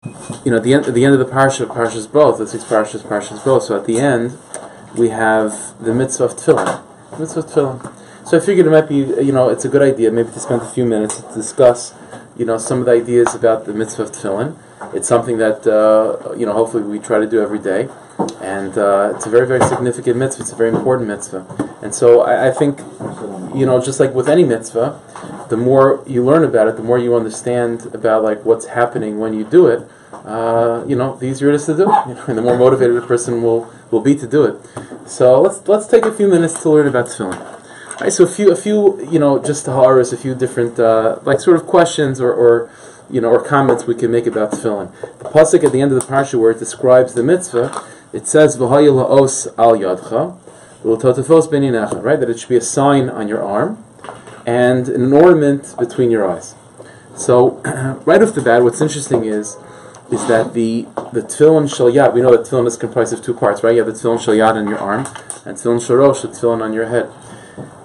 at the end of the Parshas both, this week's Parshas both. So at the end, we have the mitzvah of tefillin. So I figured it might be, it's a good idea maybe to spend a few minutes to discuss, some of the ideas about the mitzvah of tefillin. It's something that, hopefully we try to do every day. And it's a very, very significant mitzvah. It's a very important mitzvah. And so I think, just like with any mitzvah, the more you learn about it, the more you understand about what's happening when you do it, the easier it is to do, and the more motivated a person will be to do it. So let's take a few minutes to learn about tefillin. All right, so a few just taharas, a few different sort of questions or comments we can make about tefillin. The pasuk at the end of the parsha where it describes the mitzvah, it says v'haya la'os al yadcha v'l'totafos b'ninecha, right? That it should be a sign on your arm and an ornament between your eyes. So right off the bat, what's interesting is that the tefillin shel yad, we know that tefillin is comprised of two parts, right? You have the tefillin shel yad on your arm and tefillin shel rosh, the tefillin on your head.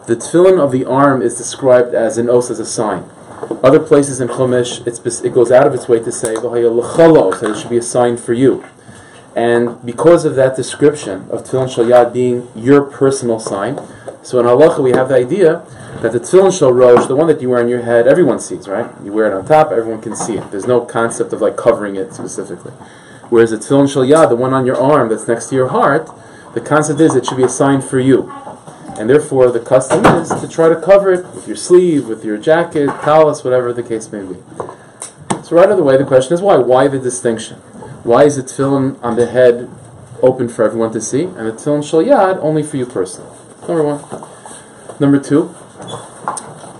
The tefillin of the arm is described as an os, as a sign. Other places in Chumash, it goes out of its way to say that it should be a sign for you. And because of that description of tefillin shel yad being your personal sign, so in halacha we have the idea that the tefillin shel rosh, the one that you wear on your head, everyone sees, right? You wear it on top, everyone can see it. There's no concept of covering it specifically. Whereas the tefillin shel yad, the one on your arm that's next to your heart, the concept is it should be a sign for you. And therefore the custom is to try to cover it with your sleeve, with your jacket, talus, whatever the case may be. So right out of the way, the question is why? Why the distinction? Why is the tefillin on the head open for everyone to see, and the tefillin shel yad only for you personally? Number one. Number two,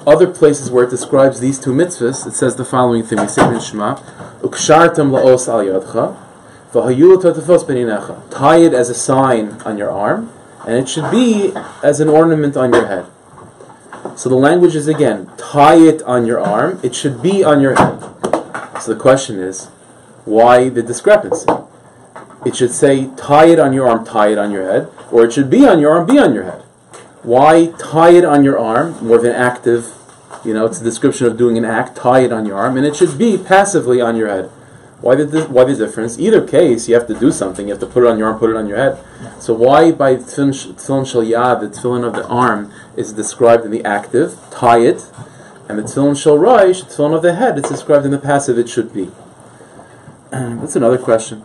other places where it describes these two mitzvahs, it says the following thing. We say in Shema, Ukshartam la'os al yadcha, v'hayu l'totafos b'ninecha. Tie it as a sign on your arm, and it should be as an ornament on your head. So the language is again, tie it on your arm, it should be on your head. So the question is, why the discrepancy? It should say, tie it on your arm, tie it on your head, or it should be on your arm, be on your head. Why tie it on your arm, more of an active, it's a description of doing an act, tie it on your arm, and it should be passively on your head. Why the difference? Either case, you have to do something, you have to put it on your arm, put it on your head. So why by tefillin shel yad, the tefillin of the arm, is described in the active, tie it, and the tefillin shel rosh, the tefillin of the head, it's described in the passive, it should be. That's another question.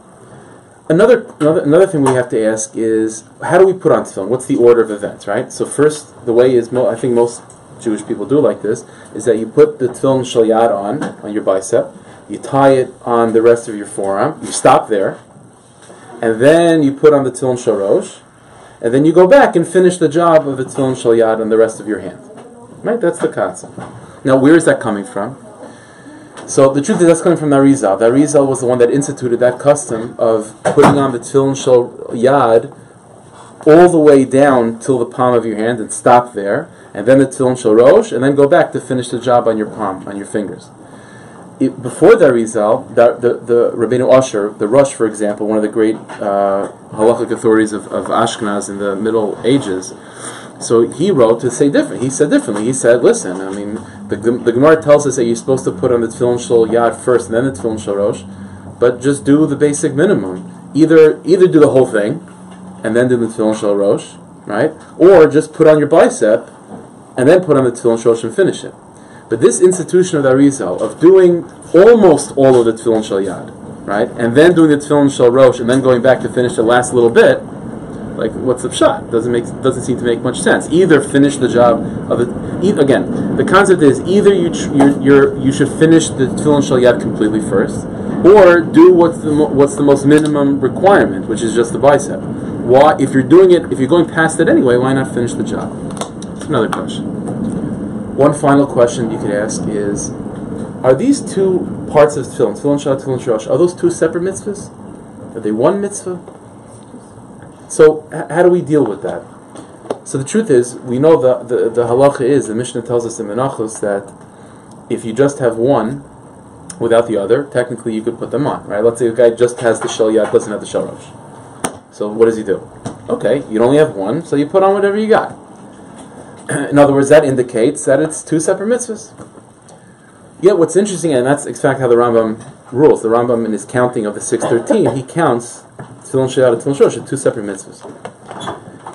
Another thing we have to ask is, how do we put on tefillin? What's the order of events, right? So first, the way is, I think most Jewish people do like this, is that you put the tefillin shel yad on your bicep, you tie it on the rest of your forearm, you stop there, and then you put on the tefillin shel rosh, and then you go back and finish the job of the tefillin shel yad on the rest of your hand. Right? That's the concept. Now, where is that coming from? So the truth is that's coming from the Arizal. The Arizal was the one that instituted that custom of putting on the tefillin shel yad all the way down till the palm of your hand and stop there, and then the tefillin shel rosh, and then go back to finish the job on your palm, on your fingers. Before the Arizal, the Rabbeinu Asher, the Rosh, for example, one of the great halachic authorities of Ashkenaz in the Middle Ages, so he wrote to say different. He said differently. He said, listen, the Gemara tells us that you're supposed to put on the tefillin shel yad first and then the tefillin shel rosh, but just do the basic minimum. Either do the whole thing and then do the tefillin shel rosh, right? Or just put on your bicep and then put on the tefillin shel rosh and finish it. But this institution of the Arizal, of doing almost all of the tefillin shel yad, right, and then doing the tefillin shel rosh, and then going back to finish the last little bit, what's the pshat? Doesn't seem to make much sense. Either finish the job of it. Again, the concept is either you should finish the tefillin shel yad completely first, or do what's the most minimum requirement, which is just the bicep. Why, if you're going past it anyway, why not finish the job? That's another question. One final question you could ask is, are these two parts of tefillin shel, tefillin shel rosh, are those two separate mitzvahs? Are they one mitzvah? So how do we deal with that? So the truth is, we know the halacha is, the Mishnah tells us in Menachos that if you just have one without the other, technically you could put them on, right? Let's say a guy just has the shel yad, doesn't have the shel rosh. So what does he do? Okay, you only have one, so you put on whatever you got. In other words, that indicates that it's two separate mitzvahs. Yet what's interesting, and that's in fact how the Rambam rules. The Rambam, in his counting of the 613, he counts Tefillin Shayat and Tefillin Shorosh, two separate mitzvahs.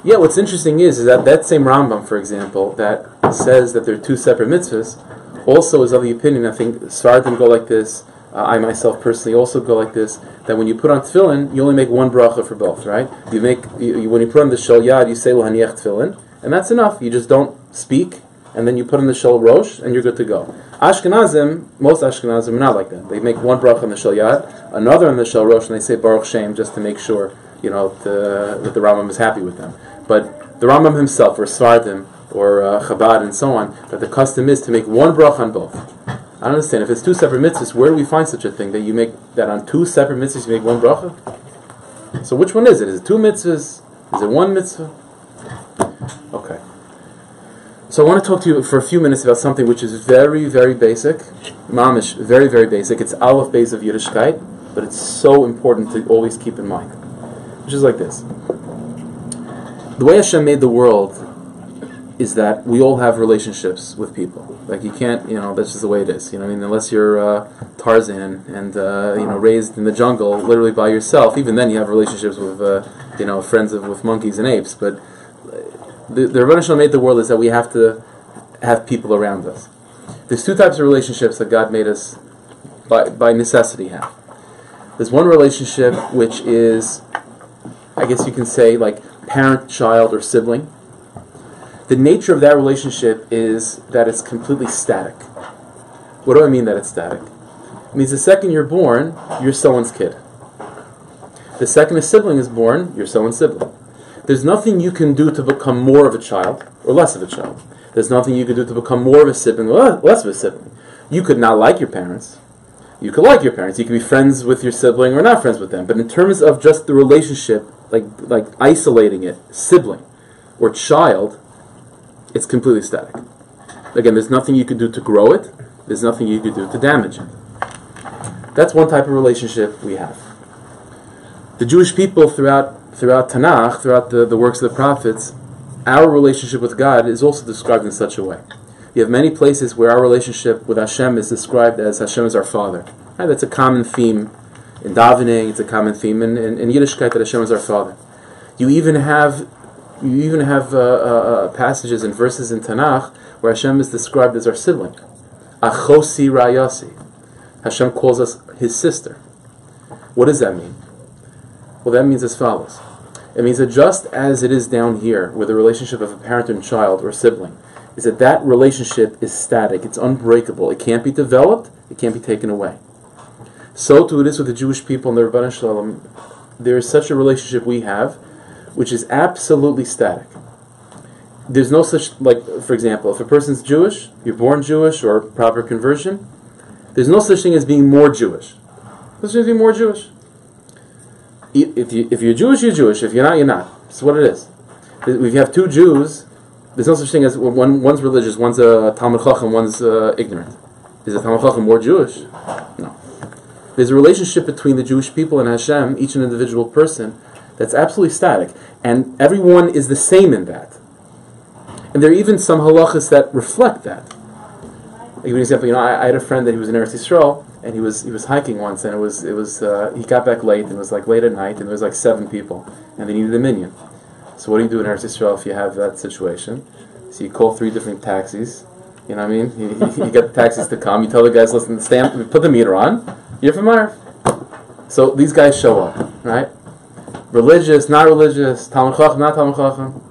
Yeah, what's interesting is that same Rambam, for example, that says that there are two separate mitzvahs, also is of the opinion, I think Sfardim go like this, I myself personally also go like this, that when you put on tefillin, you only make one bracha for both, right? When you put on the shel yad, you say l'haniach tefillin, and that's enough. You just don't speak, and then you put on the shel rosh, and you're good to go. Ashkenazim, most Ashkenazim are not like that. They make one bracha on the shel yad, another on the shel rosh, and they say Baruch Shem just to make sure, that the Rambam is happy with them. But the Rambam himself, or Sfardim, or Chabad, and so on, that the custom is to make one bracha on both. I don't understand. If it's two separate mitzvahs, where do we find such a thing, that you make that on two separate mitzvahs you make one bracha? So which one is it? Is it two mitzvahs? Is it one mitzvah? Okay. So I want to talk to you for a few minutes about something which is very, very basic. Mamish, very, very basic. It's Aleph Beis of Yiddishkeit, but it's so important to always keep in mind. Which is like this. The way Hashem made the world is that we all have relationships with people. Like you can't, that's just the way it is. Unless you're Tarzan and raised in the jungle, literally by yourself. Even then, you have relationships with, friends with monkeys and apes. But the Rebbeinu Shalom made the world is that we have to have people around us. There's two types of relationships that God made us by necessity have. There's one relationship which is, I guess you can say, like parent, child, or sibling. The nature of that relationship is that it's completely static. What do I mean that it's static? It means the second you're born, you're someone's kid. The second a sibling is born, you're someone's sibling. There's nothing you can do to become more of a child or less of a child. There's nothing you can do to become more of a sibling or less of a sibling. You could not like your parents. You could like your parents. You could be friends with your sibling or not friends with them. But in terms of just the relationship, like isolating it, sibling or child, it's completely static. Again, there's nothing you could do to grow it. There's nothing you could do to damage it. That's one type of relationship we have. The Jewish people throughout Tanakh, throughout the works of the prophets, our relationship with God is also described in such a way. You have many places where our relationship with Hashem is described as Hashem is our Father. Right? That's a common theme in davening. It's a common theme in Yiddishkeit that Hashem is our Father. You even have passages and verses in Tanakh where Hashem is described as our sibling. Achosi Rayasi. Hashem calls us His sister. What does that mean? Well, that means as follows. It means that just as it is down here with the relationship of a parent and child or sibling, is that relationship is static, it's unbreakable, it can't be developed, it can't be taken away. So too it is with the Jewish people and the Rebbeinu Shalom. There is such a relationship we have, which is absolutely static. There's no such, for example, if a person's Jewish, you're born Jewish or proper conversion, there's no such thing as being more Jewish. There's no such thing as being more Jewish. If you're Jewish, you're Jewish. If you're not, you're not. That's what it is. If you have two Jews, there's no such thing as one's religious, one's a Talmud Chacham, one's ignorant. Is a Talmud Chacham more Jewish? No. There's a relationship between the Jewish people and Hashem, each an individual person, that's absolutely static. And everyone is the same in that. And there are even some halachas that reflect that. I'll give you an example. I had a friend that he was in Eretz Yisrael, and he was hiking once, and it was he got back late, and it was late at night, and there was 7 people, and they needed a minyan. So what do you do in Eretz Yisrael if you have that situation? So you call 3 different taxis. You know what I mean? You get the taxis to come. You tell the guys, listen, stamp, put the meter on. You're from Erev. So these guys show up, right? Religious, not religious, Talmud Chacham, not Talmud Chacham.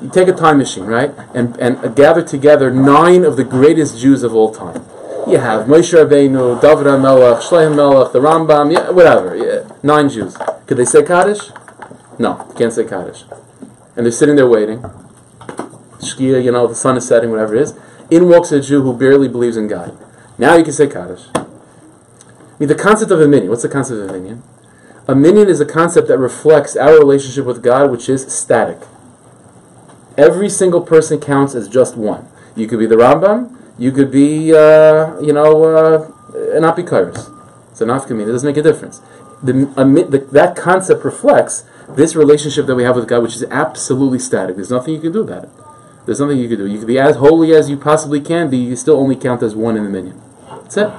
You take a time machine, right? And gather together 9 of the greatest Jews of all time. You have Moshe Rabbeinu, David HaMelech, Shlomo Melech, the Rambam, whatever. 9 Jews. Could they say Kaddish? No, you can't say Kaddish. And they're sitting there waiting. Shkia, the sun is setting, whatever it is. In walks a Jew who barely believes in God. Now you can say Kaddish. The concept of a minyan. What's the concept of a minyan? A minyan is a concept that reflects our relationship with God, which is static. Every single person counts as just one. You could be the Rambam. You could be, an Apikairos. It's an Afkamin. It doesn't make a difference. That concept reflects this relationship that we have with God, which is absolutely static. There's nothing you can do about it. There's nothing you can do. You can be as holy as you possibly can be. You still only count as one in the minyan. That's it.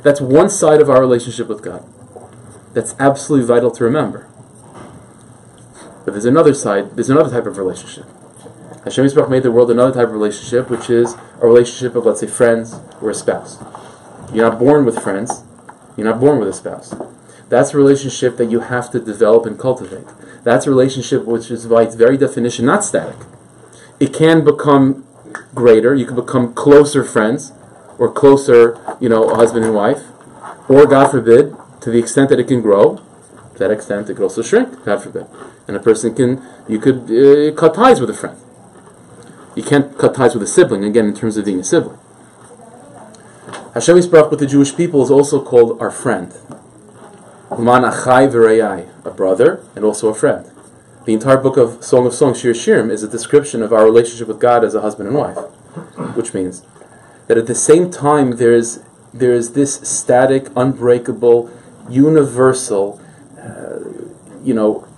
That's one side of our relationship with God. That's absolutely vital to remember. But there's another side, there's another type of relationship. Hashem Yisbarach made the world another type of relationship, which is a relationship of, let's say, friends or a spouse. You're not born with friends. You're not born with a spouse. That's a relationship that you have to develop and cultivate. That's a relationship which is, by its very definition, not static. It can become greater. You can become closer friends, or closer, a husband and wife, or, God forbid, to the extent that it can grow, to that extent it could also shrink, God forbid. And a person you could cut ties with a friend. You can't cut ties with a sibling, again, in terms of being a sibling. Hashem Yisbarach with the Jewish people is also called our friend. Man achai v'rayai, a brother and also a friend. The entire book of Song of Songs, Shir Shirim, is a description of our relationship with God as a husband and wife. Which means that at the same time there is this static, unbreakable, universal,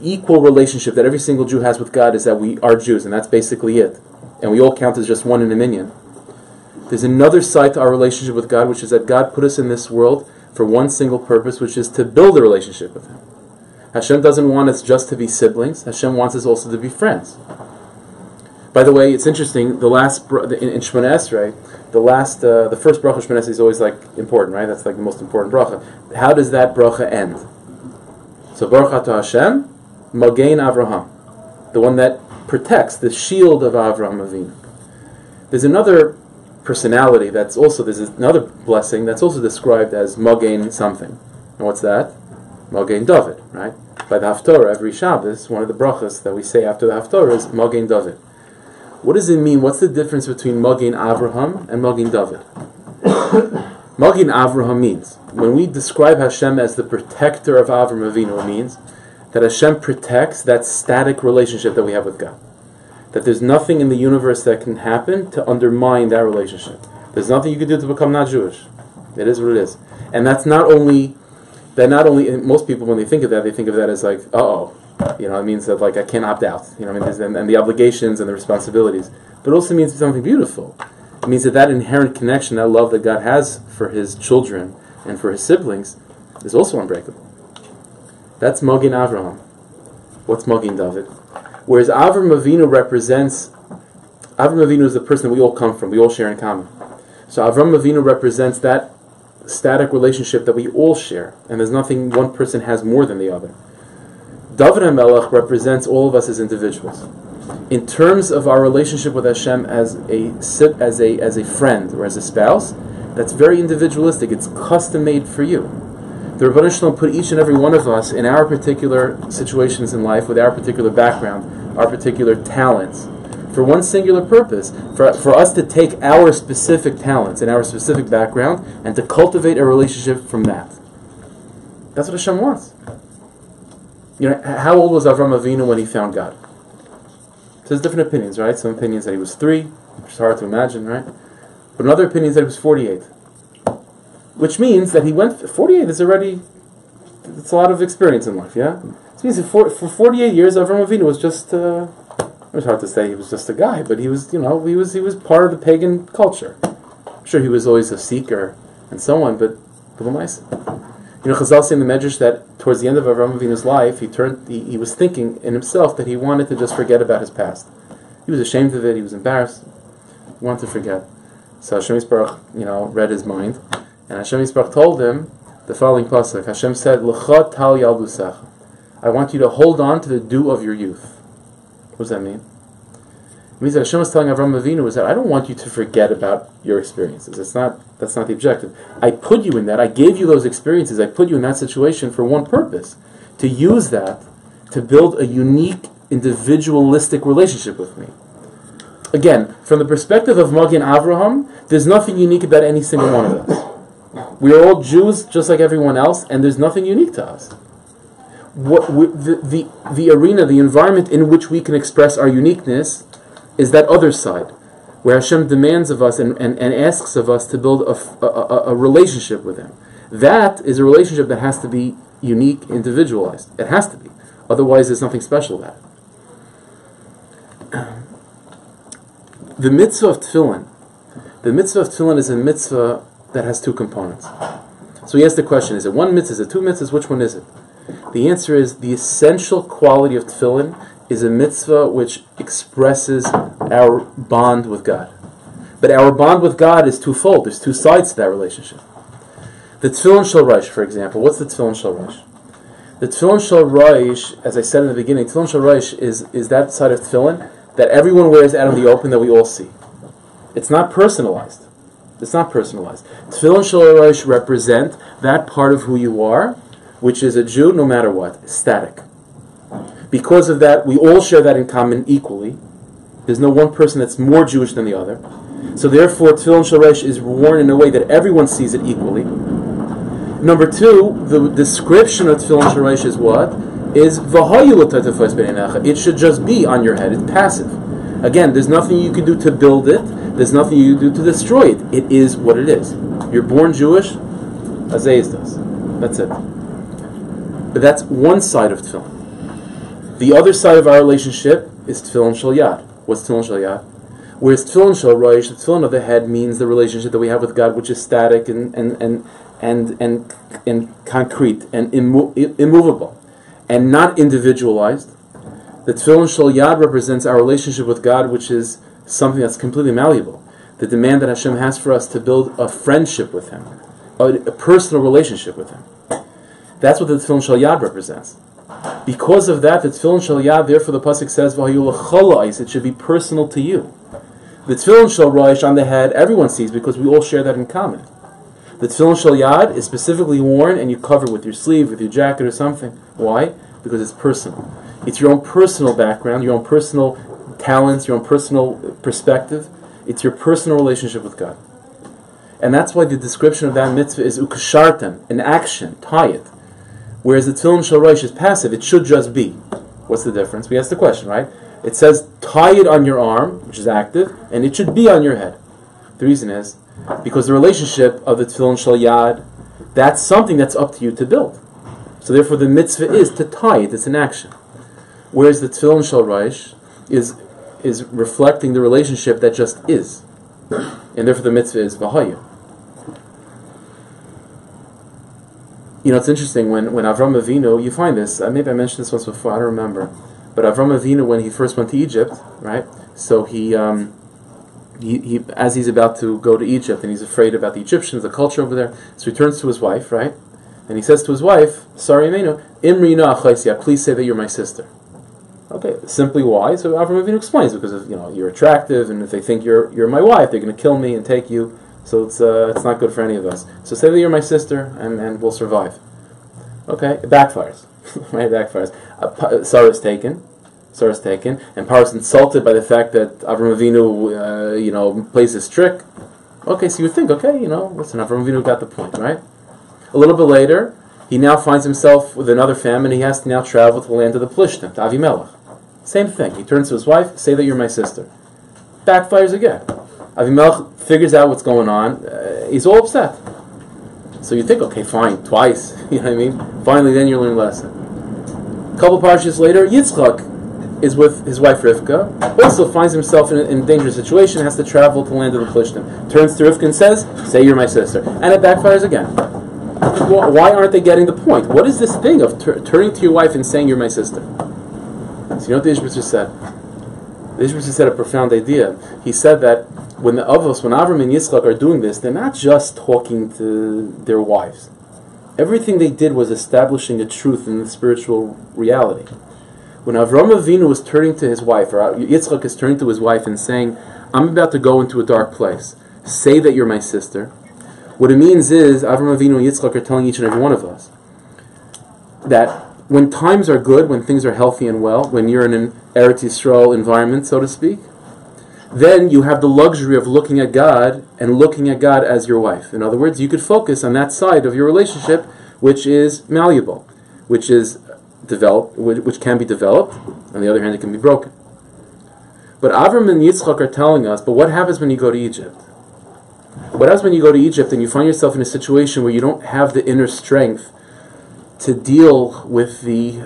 equal relationship that every single Jew has with God, is that we are Jews, and that's basically it. And we all count as just one in a million. There's another side to our relationship with God, which is that God put us in this world for one single purpose, which is to build a relationship with Him. Hashem doesn't want us just to be siblings. Hashem wants us also to be friends. By the way, it's interesting, in Shemona Esrei, the first bracha of Shemona Esrei is always important, right? That's the most important bracha. How does that bracha end? So, Baruch Atah Hashem, Magen Avraham, the one that protects, the shield of Avraham Avinu. There's another personality there's another blessing that's also described as Magen something. And what's that? Magen David, right? By the Haftorah, every Shabbos, one of the brachas that we say after the Haftorah is Magen David. What does it mean? What's the difference between Magen Avraham and Magen David? Magen Avraham means, when we describe Hashem as the protector of Avraham Avinu, it means that Hashem protects that static relationship that we have with God. That there's nothing in the universe that can happen to undermine that relationship. There's nothing you can do to become not Jewish. It is what it is. And most people, when they think of that, they think of that as it means that I can't opt out. And the obligations and the responsibilities. But it also means something beautiful. It means that inherent connection, that love that God has for His children and for His siblings, is also unbreakable. That's Magen Avraham. What's Magen David? Whereas Avraham Avinu is the person that we all come from, we all share in common. So Avraham Avinu represents that static relationship that we all share, and there's nothing one person has more than the other. David HaMelech represents all of us as individuals. In terms of our relationship with Hashem as a friend or as a spouse, that's very individualistic. It's custom made for you. The Rebbeinu Shalom put each and every one of us in our particular situations in life, with our particular background, our particular talents, for one singular purpose, for us to take our specific talents and our specific background and to cultivate a relationship from that. That's what Hashem wants. How old was Avraham Avinu when he found God? So there's different opinions, right? Some opinions that he was 3, which is hard to imagine, right? But another opinion is that he was 48. Which means that he went, 48 is already, it's a lot of experience in life, yeah? It means for 48 years, Avraham Avinu was just, it was hard to say he was just a guy, but he was, he was part of the pagan culture. I'm sure he was always a seeker and so on, but Chazal say in the Medrash that towards the end of Avraham Avinu's life, he was thinking in himself that he wanted to just forget about his past. He was ashamed of it, he was embarrassed, he wanted to forget. So Hashem Yisbarach, read his mind, and Hashem Yisbarach told him the following pasuk. Hashem said, "L'cha tal yaldusach." I want you to hold on to the dew of your youth. What does that mean? It means that Hashem was telling Avraham Avinu was that I don't want you to forget about your experiences. That's not the objective. I put you in that. I gave you those experiences. I put you in that situation for one purpose: to use that to build a unique, individualistic relationship with me. Again, from the perspective of Magen Avraham, there's nothing unique about any single one of us. We are all Jews just like everyone else, and there's nothing unique to us. The arena, the environment in which we can express our uniqueness is that other side, where Hashem demands of us and asks of us to build a relationship with Him. That is a relationship that has to be unique, individualized. It has to be. Otherwise, there's nothing special about it. The mitzvah of tefillin is a mitzvah that has two components. So he asked the question, is it one mitzvah, is it two mitzvahs, which one is it? The answer is the essential quality of tefillin is a mitzvah which expresses our bond with God. But our bond with God is twofold. There's two sides to that relationship. The tefillin shel rosh, for example. What's the tefillin shel rosh? The tefillin shel rosh, as I said in the beginning, tefillin shel rosh is that side of tefillin that everyone wears out in the open that we all see. It's not personalized. It's not personalized. Tefillin shel rosh represent that part of who you are, which is a Jew no matter what, static. Because of that, we all share that in common equally. There's no one person that's more Jewish than the other. So therefore, tefillin shel rosh is worn in a way that everyone sees it equally. Number two, the description of tefillin shel rosh is what? Is v'hayu l'tatefos b'neinecha. It should just be on your head. It's passive. Again, there's nothing you can do to build it. There's nothing you can do to destroy it. It is what it is. You're born Jewish, Azayis does. That's it. But that's one side of tefillin. The other side of our relationship is tefillin shel yad. What's tefillin shel yad? Whereas tefillin shel rosh, the tefillin of the head means the relationship that we have with God, which is static and concrete and immovable and not individualized. The tefillin shel yad represents our relationship with God, which is something that's completely malleable. The demand that Hashem has for us to build a friendship with Him, a personal relationship with Him. That's what the tefillin shel yad represents. Because of that, the tefillin shel yad, therefore the pasuk says, "V'hayu l'chol," it should be personal to you. The tefillin shel rosh on the head, everyone sees because we all share that in common. The tefillin shel yad is specifically worn and you cover with your sleeve, with your jacket or something. Why? Because it's personal. It's your own personal background, your own personal talents, your own personal perspective. It's your personal relationship with God. And that's why the description of that mitzvah is ukashartem, an action, tie it. Whereas the tefillin shel rosh is passive, it should just be. What's the difference? We asked the question, right? It says tie it on your arm, which is active, and it should be on your head. The reason is because the relationship of the tefillin shel yad, that's something that's up to you to build. So therefore the mitzvah is to tie it, it's an action. Whereas the tefillin shel rosh is reflecting the relationship that just is. And therefore the mitzvah is v'hayu. You know, it's interesting, when Avram Avinu, you find this, maybe I mentioned this once before, I don't remember, but Avram Avinu, when he first went to Egypt, right, so he as he's about to go to Egypt, and he's afraid about the Egyptians, the culture over there, so he turns to his wife, right, and he says to his wife, Sari Imenu, Imri na achaisia, please say that you're my sister. Okay, simply why? So Avram Avinu explains, because of, you're attractive, and if they think you're my wife, they're going to kill me and take you. So it's not good for any of us. So say that you're my sister, and we'll survive. Okay, it backfires. Right, it backfires. Sarah's taken, and Parshas insulted by the fact that Avram Avinu, plays this trick. Okay, so you would think, listen, Avram Avinu got the point, right? A little bit later, he now finds himself with another famine. He has to now travel to the land of the Plishtim, to Avimelech. Same thing. He turns to his wife, say that you're my sister. Backfires again. Avimelech figures out what's going on. He's all upset. So you think, okay, fine, twice. You know what I mean? Finally, then you learn a lesson. A couple parshas later, Yitzchak is with his wife Rivka. Also finds himself in a dangerous situation. Has to travel to the land of the Plishtim. Turns to Rivka and says, "Say you're my sister," and it backfires again. Why aren't they getting the point? What is this thing of turning to your wife and saying you're my sister? So you know what the Ishbitzer said? The Ishbitzer said a profound idea. He said that when Avram and Yitzchak are doing this, they're not just talking to their wives. Everything they did was establishing a truth in the spiritual reality. When Avram Avinu was turning to his wife, or Yitzchak is turning to his wife and saying, "I'm about to go into a dark place. Say that you're my sister." What it means is, Avram Avinu and Yitzchak are telling each and every one of us that when times are good, when things are healthy and well, when you're in an Eretz Yisrael environment, so to speak, then you have the luxury of looking at God and looking at God as your wife. In other words, you could focus on that side of your relationship which is malleable, which is developed, which can be developed. On the other hand, it can be broken. But Avram and Yitzchak are telling us, but what happens when you go to Egypt? What happens when you go to Egypt and you find yourself in a situation where you don't have the inner strength to deal with the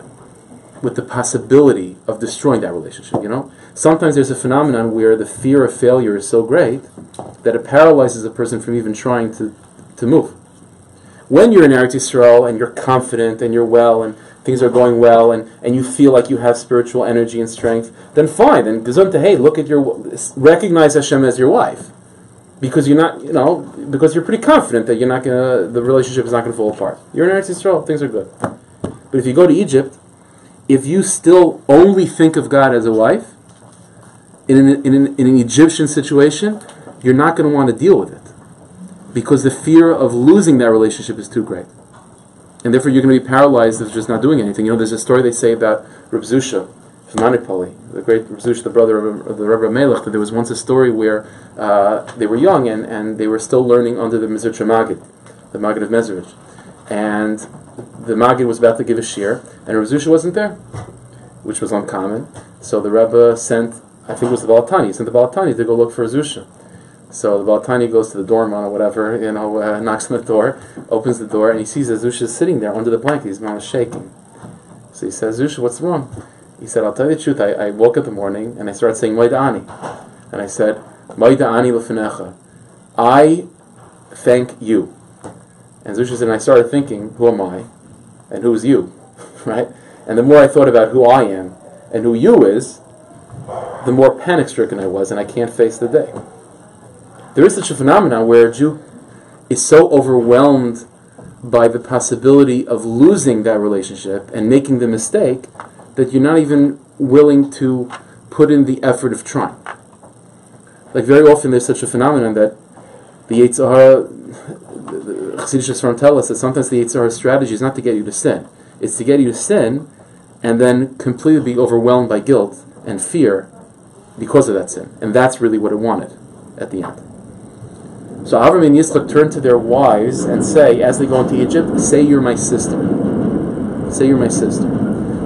possibility of destroying that relationship, Sometimes there's a phenomenon where the fear of failure is so great that it paralyzes a person from even trying to move. When you're in Eretz Yisrael and you're confident and you're well and things are going well and you feel like you have spiritual energy and strength, then fine. And gesundheit, hey, recognize Hashem as your wife. Because you're not, because you're pretty confident that the relationship is not going to fall apart. You're in Eretz Yisrael, things are good. But if you go to Egypt, if you still only think of God as a wife, in an Egyptian situation, you're not going to want to deal with it. Because the fear of losing that relationship is too great. And therefore you're going to be paralyzed of just not doing anything. There's a story they say about Reb Zusha from Manipali, the great Reb Zusha, the brother of the Rebbe Melech, that there was once a story where they were young and they were still learning under the Mezritcher Maggid, the Maggid of Mezrich. And the Maggid was about to give a shir, and Reb Zusha wasn't there, which was uncommon. So the Rebbe sent, I think it was the Balatani, he sent the Balatani to go look for Zusha. So the Balatani goes to the doorman or whatever, knocks on the door, opens the door, and he sees that Zusha is sitting there under the blanket. His mouth is shaking. So he says, Zusha, what's wrong? He said, I'll tell you the truth. I woke up in the morning and I started saying, Moida Ani. And I said, Moida Ani l'fenecha. I thank you. And Zusha said, and I started thinking, who am I? And who's you? Right? And the more I thought about who I am and who you is, the more panic-stricken I was, and I can't face the day. There is such a phenomenon where a Jew is so overwhelmed by the possibility of losing that relationship and making the mistake that you're not even willing to put in the effort of trying. Like very often there's such a phenomenon that the Yetzer Hara, the Chassidish Sfarim tell us that sometimes the Yetzer Hara's strategy is not to get you to sin. It's to get you to sin and then completely be overwhelmed by guilt and fear because of that sin. And that's really what it wanted at the end. So Avram and Yitzchak turn to their wives and say, as they go into Egypt, say you're my sister. Say you're my sister.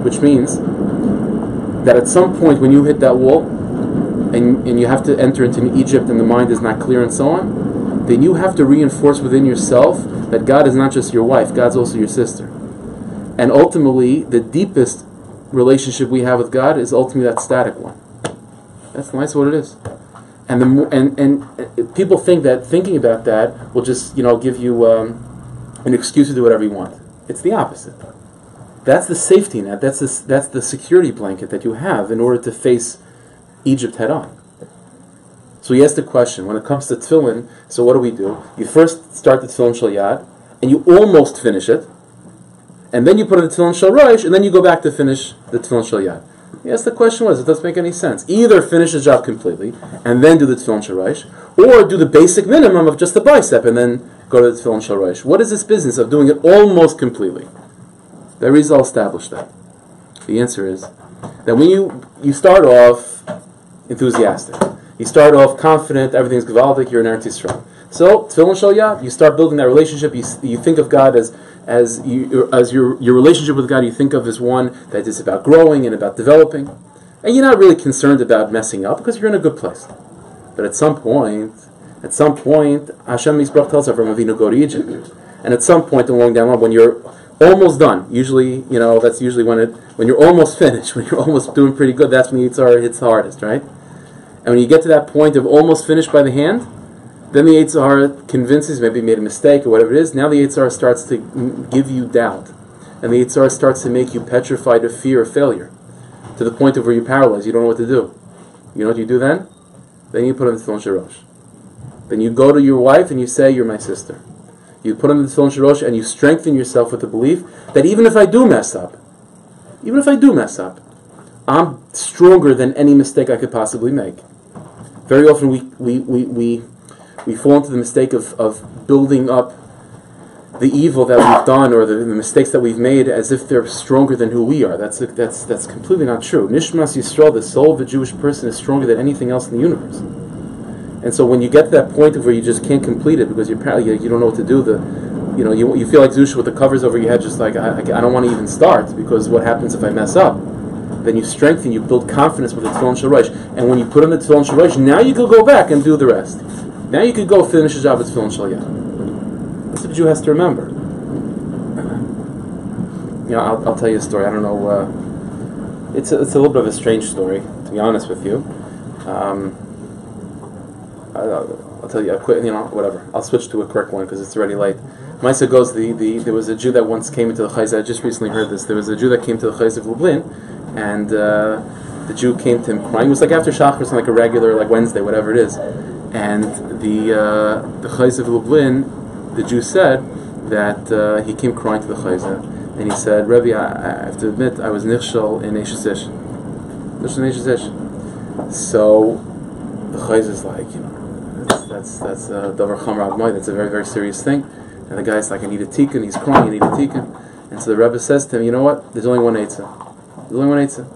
Which means that at some point when you hit that wall and you have to enter into Egypt and the mind is not clear and so on, then you have to reinforce within yourself that God is not just your wife, God's also your sister. And ultimately, the deepest relationship we have with God is ultimately that static one. That's what it is. And and people think that thinking about that will just give you an excuse to do whatever you want. It's the opposite. That's the safety net. That's the security blanket that you have in order to face Egypt head on. So he asked the question, when it comes to tefillin, so what do? You first start the tefillin shel yad, and you almost finish it, and then you put in the tefillin shel rosh, and then you go back to finish the tefillin shel yad. Yes, the question was, it doesn't make any sense. Either finish the job completely, and then do the tefillin shel rosh, or do the basic minimum of just the bicep, and then go to the tefillin shel rosh. What is this business of doing it almost completely? The Arizal established that. The answer is that when you start off enthusiastic, you start off confident, everything's gewaldic, you're in Eretz Yisrael. So, tefillin shel yad, you start building that relationship, you think of God as your relationship with God, you think of as one that is about growing and about developing. And you're not really concerned about messing up because you're in a good place. But at some point, Hashem Yisbrach tells Avram Avinu, go to Egypt. And at some point along down the line, when you're almost done, usually, that's usually when you're almost finished, when you're almost doing pretty good, that's when the Yetzer Hara hits the hardest, right? And when you get to that point of almost finished by the hand, then the Yetzer Hara convinces, maybe you made a mistake or whatever it is, now the Yetzer Hara starts to give you doubt. And the Yetzer Hara starts to make you petrified of fear of failure, to the point of where you're paralyzed, you don't know what to do. You know what you do then? Then you put on the tefillin shel rosh. Then you go to your wife and you say, you're my sister. You put on the tefillin shel rosh and you strengthen yourself with the belief that even if I do mess up, I'm stronger than any mistake I could possibly make. Very often we fall into the mistake of building up the evil that we've done or the mistakes that we've made as if they're stronger than who we are. That's completely not true. Nishmas Yisrael, the soul of the Jewish person, is stronger than anything else in the universe. And so when you get to that point of where you just can't complete it because you don't know what to do, you feel like Zusha with the covers over your head, just like I don't want to even start because what happens if I mess up? Then you strengthen, you build confidence with the tefillin shel rosh, and when you put on the tefillin shel rosh, now you can go back and do the rest. Now you can go finish the job with tefillin shel yad. That's what a Jew has to remember. I'll tell you a story. I don't know. It's a little bit of a strange story, to be honest with you. I'll tell you a quick. Whatever. I'll switch to a quick one because it's already late. Maisa goes, there was a Jew that once came into the Chayza. I just recently heard this. There was a Jew that came to the Chayza of Lublin, and the Jew came to him crying. It was like after Shachar, like a regular, like Wednesday, whatever it is. And the Chayza of Lublin, the Jew said that he came crying to the Chayza, and he said, Rebbe, I have to admit, I was nichshel in Eishes Ish. Nichshel in Eishes Ish. So the Chayza is like, that's davar chamar admai. That's a very, very serious thing. And the guy's like, I need a tikkun. He's crying, I need a tikkun. And so the Rebbe says to him, you know what? There's only one eitzah. There's only one eitzah.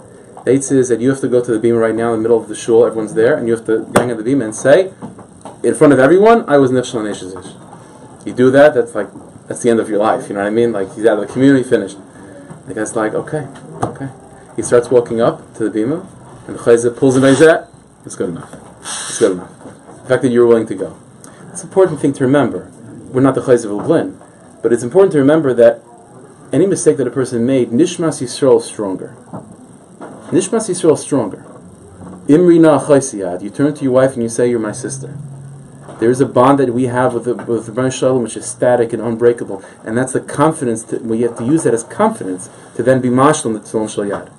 The eitzah is that you have to go to the bima right now in the middle of the shul. Everyone's there, and you have to bang on the bima and say, in front of everyone, I was nichshel in Eishes Ish. You do that, that's the end of your life. You know what I mean? Like, he's out of the community, finished. The guy's like, okay. He starts walking up to the bima, and the chayza pulls him out. It's good enough. It's good enough. The fact that you're willing to go. It's an important thing to remember. We're not the chayza of Lublin, but it's important to remember that any mistake that a person made, Nishmas Yisrael is stronger. Nishmas Yisrael is stronger. Imrina chaysiyad. You turn to your wife and you say, you're my sister. There is a bond that we have with the Rebbeinu Shalom which is static and unbreakable, and that's the confidence. We have to use that as confidence to then be mashlim the Tzion Shal Yad.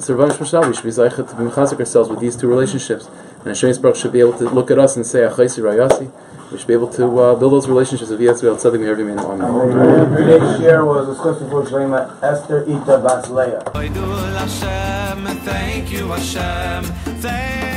So Rebbeinu Shalom, we should be zaychet to be mechazik ourselves with these two relationships, and Hashem Baruch should be able to look at us and say, Achaysi Rayasi. We should be able to build those relationships with Yitzhak Tzaddik Me'ervi Me'en Amen. Today's share was discussing for Shlema Esther Ita Bas Leah. Thank you, Hashem. Thank